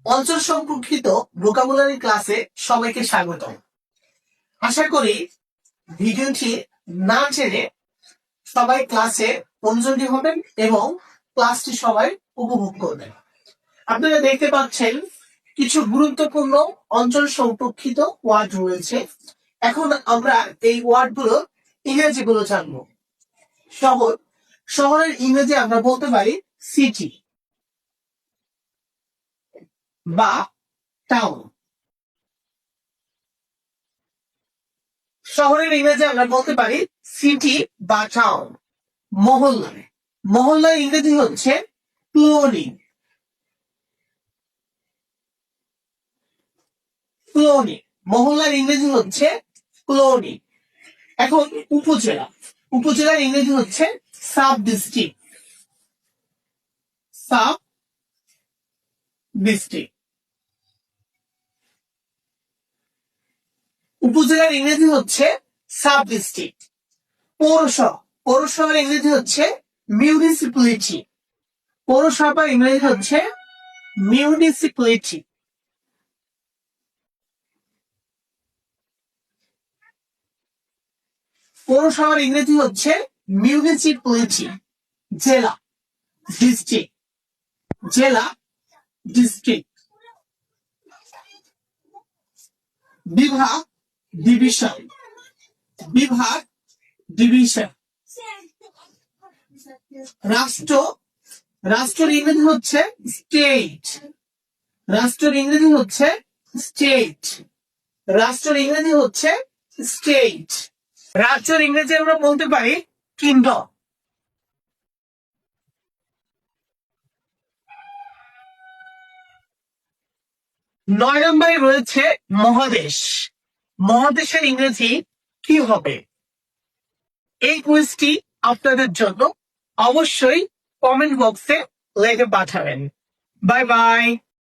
অঞ্চল সম্পর্কিত ভোকাবুলারি ক্লাসে সবাইকে স্বাগত। আশা করি ভিডিওটি না ছেড়ে সবাই ক্লাসে মনোযোগী হবেন এবং ক্লাসটি সবাই উপভোগ করবেন। আপনারা দেখতে পাচ্ছেন কিছু গুরুত্বপূর্ণ অঞ্চল সম্পর্কিত ওয়ার্ড রয়েছে। এখন আমরা এই ওয়ার্ডগুলো ইংরেজিগুলো জানবো। শহর, শহরের ইংরেজি আমরা বলতে পারি সিটি বা টাউন। শহরের ইংরেজি আমরা বলতে পারি সিটি বা টাউন। মহল্লা, মহল্লার ইংরেজি হচ্ছে কলোনি। কলোনি, মহল্লার ইংরেজি হচ্ছে কলোনি। এখন উপজেলা, উপজেলার ইংরেজি হচ্ছে সাব ডিস্ট্রিক্ট। Sub district. উপজেলার ইংরেজি হচ্ছে সাব ডিস্ট্রিক্ট। পৌরসভা, পৌরসভার ইংরেজি হচ্ছে মিউনিসিপ্যালিটি। পৌরসভার ইংরেজি হচ্ছে মিউনিসিপ্যালিটি। পৌরসভার ইংরেজি হচ্ছে মিউনিসিপ্যালিটি। জেলা, ডিস্ট্রিক্ট, জেলা, ডিস্ট্রিক্ট। বিভাগ, ডিভিশন, বিভাগ, ডিভিশন। রাষ্ট্র, রাষ্ট্রের ইংরেজি হচ্ছে স্টেট। রাষ্ট্রের ইংরেজি হচ্ছে স্টেট। রাষ্ট্রের ইংরেজি হচ্ছে স্টেট। রাজ্যের ইংরেজি আমরা বলতে পারি কিংডম। 9 নম্বরে রয়েছে মহাদেশ। মহাদেশের ইংরেজি কি হবে? এই কুইজটি আপনাদের জন্য, অবশ্যই কমেন্ট বক্সে লিখে পাঠাবেন। Bye bye.